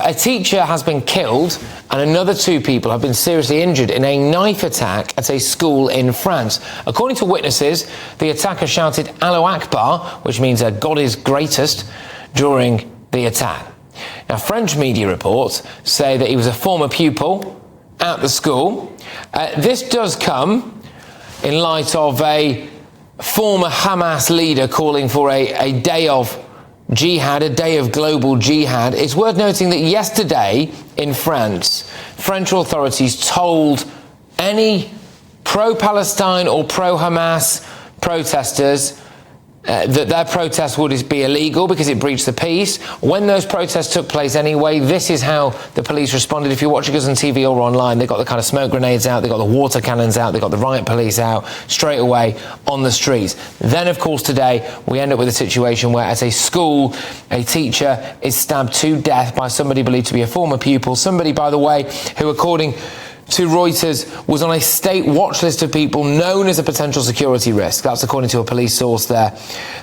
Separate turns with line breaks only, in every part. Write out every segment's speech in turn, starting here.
A teacher has been killed and another 2 people have been seriously injured in a knife attack at a school in France. According to witnesses, the attacker shouted Allahu Akbar, which means God is greatest, during the attack. Now, French media reports say that he was a former pupil at the school. This does come in light of a former Hamas leader calling for a day of jihad, a day of global jihad. It's worth noting that yesterday in France, French authorities told any pro-Palestine or pro-Hamas protesters that their protest would be illegal because it breached the peace. When those protests took place anyway, this is how the police responded. If you're watching us on TV or online, they got the kind of smoke grenades out, they got the water cannons out, they got the riot police out straight away on the streets. Then, of course, today we end up with a situation where at a school, a teacher is stabbed to death by somebody believed to be a former pupil, somebody, by the way, who, according to Reuters, was on a state watch list of people known as a potential security risk. That's according to a police source there.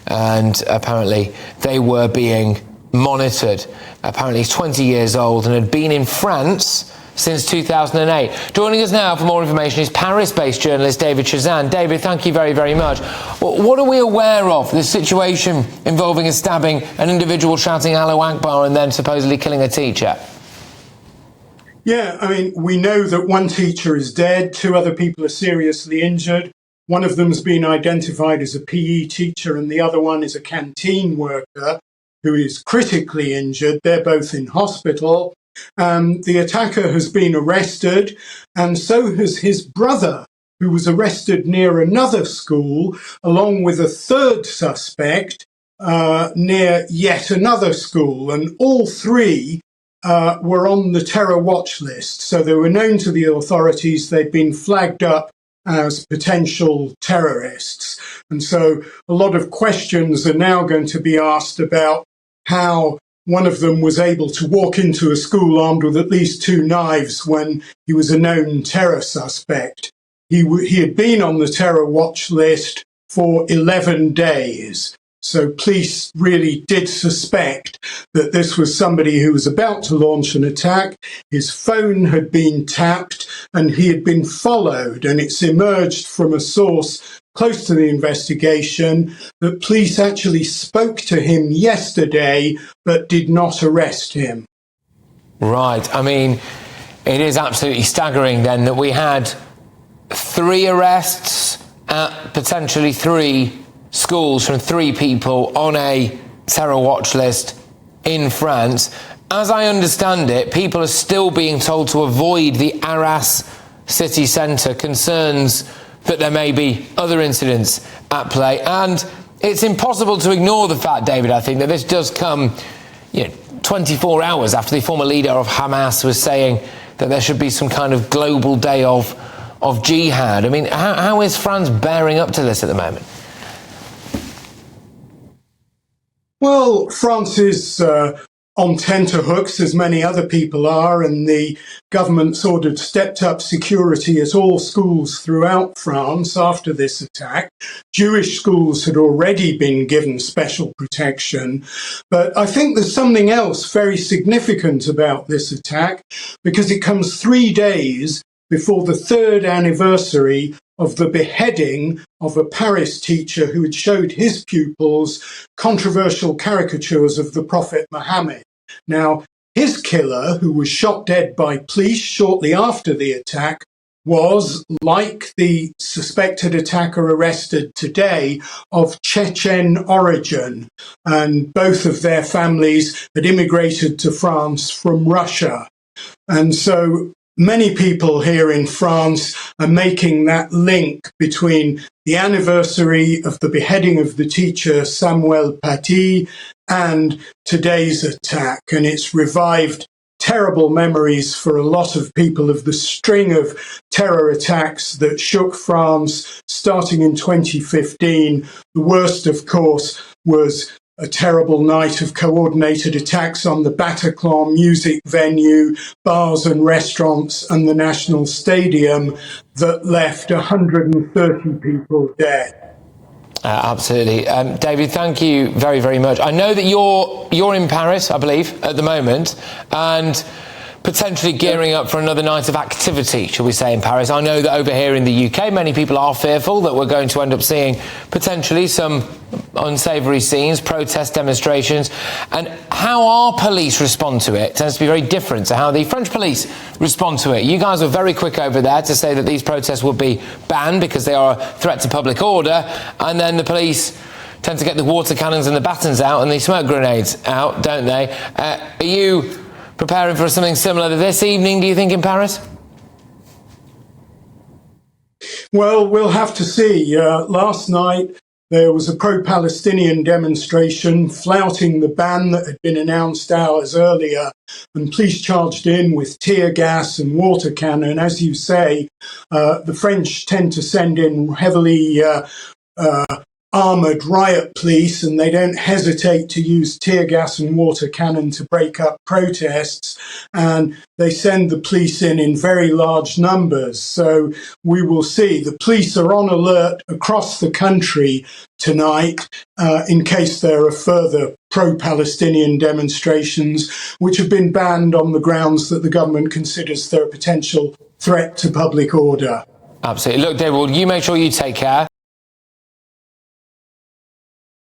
And apparently they were being monitored. Apparently he's 20 years old and had been in France since 2008. Joining us now for more information is Paris-based journalist David Chazan. David, thank you very, very much. What are we aware of, this situation involving a stabbing, an individual shouting Allahu Akbar and then supposedly killing a teacher?
Yeah, I mean, we know that one teacher is dead, 2 other people are seriously injured. One of them's been identified as a PE teacher and the other one is a canteen worker who is critically injured. They're both in hospital. The attacker has been arrested, and so has his brother, who was arrested near another school, along with a 3rd suspect near yet another school. And all 3 were on the terror watch list. So they were known to the authorities. They'd been flagged up as potential terrorists. And so a lot of questions are now going to be asked about how one of them was able to walk into a school armed with at least 2 knives when he was a known terror suspect. He had been on the terror watch list for 11 days. So police really did suspect that this was somebody who was about to launch an attack. His phone had been tapped and he had been followed. And it's emerged from a source close to the investigation that police actually spoke to him yesterday but did not arrest him.
Right. I mean, it is absolutely staggering then that we had 3 arrests at potentially 3 schools from 3 people on a terror watch list in France. As I understand it, people are still being told to avoid the Arras city centre, concerns that there may be other incidents at play. And it's impossible to ignore the fact, David, I think, that this does come 24 hours after the former leader of Hamas was saying that there should be some kind of global day of jihad. I mean, how is France bearing up to this at the moment?
Well, France is on tenterhooks, as many other people are, and the government's ordered stepped-up security at all schools throughout France after this attack. Jewish schools had already been given special protection, but I think there's something else very significant about this attack, because it comes 3 days before the 3rd anniversary of the beheading of a Paris teacher who had showed his pupils controversial caricatures of the Prophet Muhammad. Now, his killer, who was shot dead by police shortly after the attack, was, like the suspected attacker arrested today, of Chechen origin, and both of their families had immigrated to France from Russia. And so many people here in France are making that link between the anniversary of the beheading of the teacher Samuel Paty and today's attack. And it's revived terrible memories for a lot of people of the string of terror attacks that shook France starting in 2015. The worst, of course, was a terrible night of coordinated attacks on the Bataclan music venue, bars and restaurants, and the National Stadium that left 130 people dead.
Absolutely. David, thank you very, very much. I know that you're in Paris, I believe, at the moment, and potentially gearing up for another night of activity, shall we say, in Paris. I know that over here in the UK, many people are fearful that we're going to end up seeing potentially some unsavoury scenes, protest demonstrations. And how our police respond to it tends to be very different to how the French police respond to it. You guys were very quick over there to say that these protests would be banned because they are a threat to public order, and then the police tend to get the water cannons and the batons out and the smoke grenades out, don't they? Are you preparing for something similar to this evening, do you think, in Paris?
Well, we'll have to see. Last night, there was a pro-Palestinian demonstration flouting the ban that had been announced hours earlier, and police charged in with tear gas and water cannon. As you say, the French tend to send in heavily armoured riot police, and they don't hesitate to use tear gas and water cannon to break up protests, and they send the police in very large numbers. So we will see. The police are on alert across the country tonight in case there are further pro-Palestinian demonstrations, which have been banned on the grounds that the government considers they're a potential threat to public order.
Absolutely. Look, David, well, you make sure you take care.